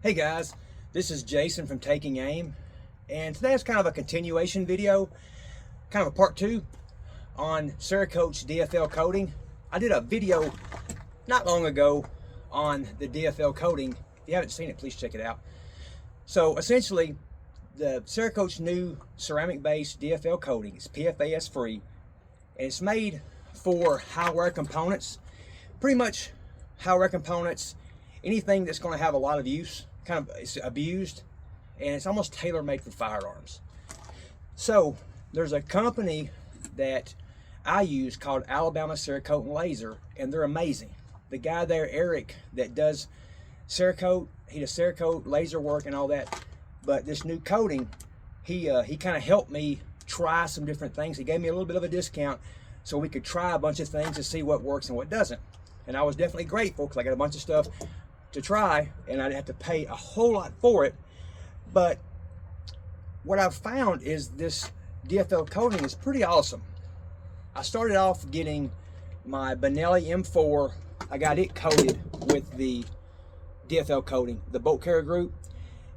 Hey guys, this is Jason from Taking Aim, and today is kind of a continuation video, kind of a part 2 on Cerakote's DFL coating. I did a video not long ago on the DFL coating. If you haven't seen it, please check it out. So essentially, the Cerakote's new ceramic-based DFL coating is PFAS free, and it's made for high wear components. Pretty much high wear components, anything that's going to have a lot of use, kind of it's abused, and it's almost tailor-made for firearms. So there's a company that I use called Alabama Cerakote and Laser, and they're amazing. The guy there, Eric, that does Cerakote, he does Cerakote, laser work and all that, but this new coating, he kind of helped me try some different things. He gave me a little bit of a discount so we could try a bunch of things to see what works and what doesn't. And I was definitely grateful because I got a bunch of stuff to try and I didn't have to pay a whole lot for it. But what I've found is this DFL coating is pretty awesome. I started off getting my Benelli M4. I got it coated with the DFL coating, the bolt carrier group,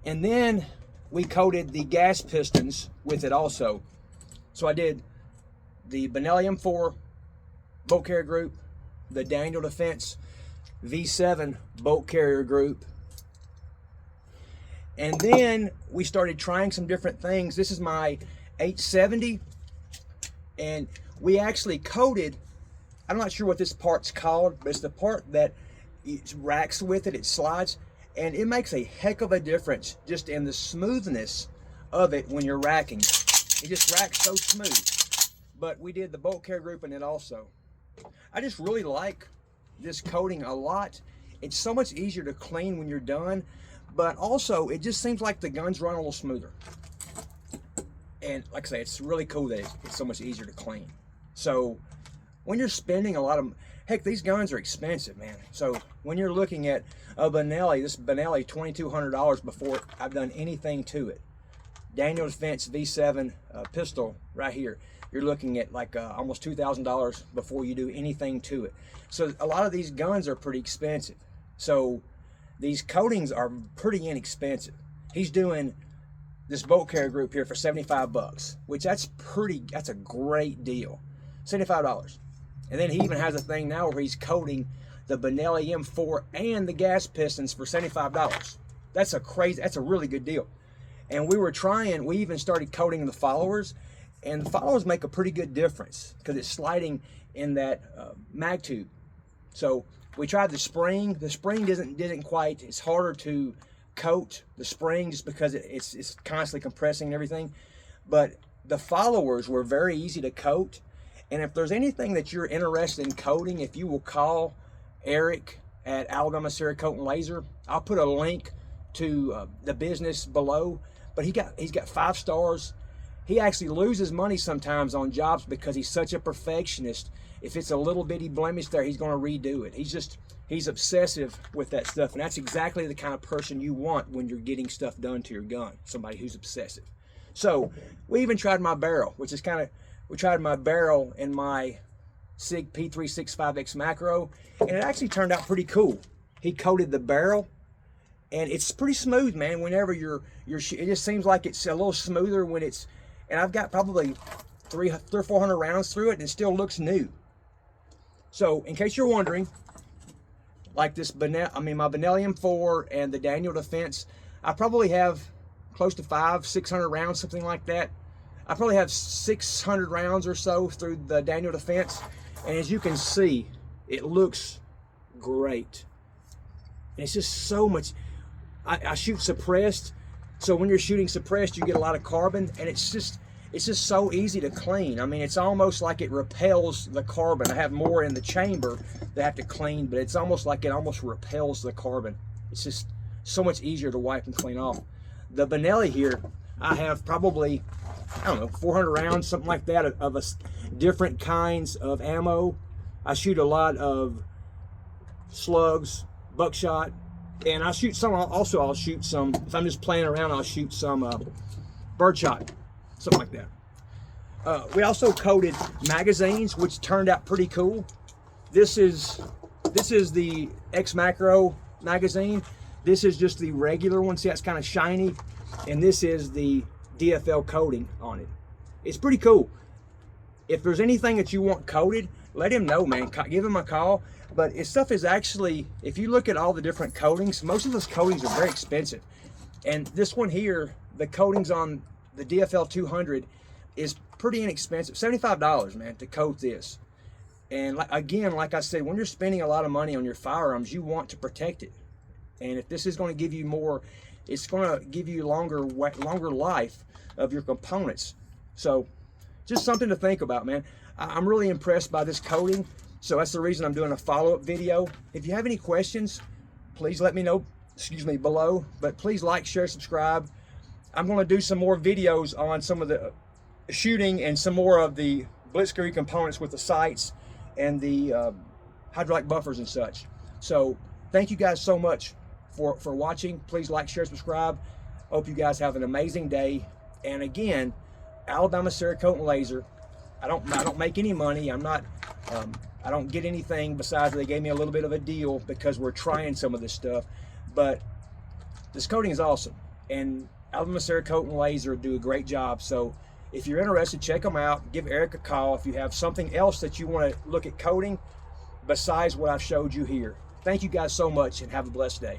and then we coated the gas pistons with it also. So I did the Benelli M4 bolt carrier group, the Daniel Defense V7 bolt carrier group, and then we started trying some different things. This is my 870, and we actually coated, I'm not sure what this part's called, but it's the part that it racks with it, it slides, and it makes a heck of a difference just in the smoothness of it when you're racking. It just racks so smooth. But we did the bolt carrier group in it also. I just really like this coating a lot. It's so much easier to clean when you're done, but also it just seems like the guns run a little smoother. And like I say, it's really cool that it's so much easier to clean. So when you're spending a lot of, heck, these guns are expensive, man. So when you're looking at a Benelli, this Benelli, $2,200 before I've done anything to it. Daniel Defense V7 pistol right here, you're looking at like almost $2,000 before you do anything to it. So a lot of these guns are pretty expensive. So these coatings are pretty inexpensive. He's doing this bolt carrier group here for 75 bucks, which that's a great deal. $75. And then he even has a thing now where he's coating the Benelli M4 and the gas pistons for $75. That's a really good deal. And we even started coating the followers, and the followers make a pretty good difference because it's sliding in that mag tube. So we tried the spring. The spring didn't quite, it's harder to coat the spring just because it's constantly compressing and everything. But the followers were very easy to coat. And if there's anything that you're interested in coating, if you will call Eric at Alabama Cerakote and Laser, I'll put a link to the business below. But he's got 5 stars. He actually loses money sometimes on jobs because he's such a perfectionist. If it's a little bitty blemish there, he's going to redo it. He's obsessive with that stuff, and that's exactly the kind of person you want when you're getting stuff done to your gun. Somebody who's obsessive. So we even tried my barrel, which is we tried my barrel in my Sig P365 XMacro, and it actually turned out pretty cool. He coated the barrel, and it's pretty smooth, man. Whenever it just seems like it's a little smoother when it's, and I've got probably 300 or 400 rounds through it, and it still looks new. So in case you're wondering, like this my Benelli M4 and the Daniel Defense, I probably have close to 500-600 rounds, something like that. I probably have 600 rounds or so through the Daniel Defense, and as you can see, it looks great. And it's just so much. I shoot suppressed, so when you're shooting suppressed, you get a lot of carbon, and it's just so easy to clean. I mean, it's almost like it repels the carbon. I have more in the chamber that I have to clean, but it's almost like it almost repels the carbon. It's just so much easier to wipe and clean off. The Benelli here, I have probably, I don't know, 400 rounds, something like that, of different kinds of ammo. I shoot a lot of slugs, buckshot, and I shoot some, also I'll shoot some, if I'm just playing around, I'll shoot some birdshot, something like that. We also coated magazines, which turned out pretty cool. This is the XMacro magazine. This is just the regular one. See, that's kind of shiny. And this is the DFL coating on it. It's pretty cool. If there's anything that you want coated, let him know, man. Give him a call. But his stuff is actually, if you look at all the different coatings, most of those coatings are very expensive. And this one here, the coatings on the DFL 200 is pretty inexpensive. $75, man, to coat this. And again, like I said, when you're spending a lot of money on your firearms, you want to protect it. And if this is going to give you more, it's going to give you longer life of your components. So just something to think about, man. I'm really impressed by this coating. So that's the reason I'm doing a follow-up video. If you have any questions, please let me know, below. But please like, share, subscribe. I'm going to do some more videos on some of the shooting and some more of the blitzkrieg components with the sights and the hydraulic buffers and such. So thank you guys so much for watching. Please like, share, subscribe. Hope you guys have an amazing day. And again, Alabama Cerakote and Laser. I don't make any money. I'm not. I don't get anything besides they gave me a little bit of a deal because we're trying some of this stuff. But this coating is awesome, and Alabama Cerakote and Laser do a great job. So if you're interested, check them out. Give Eric a call if you have something else that you want to look at coating besides what I've showed you here. Thank you guys so much, and have a blessed day.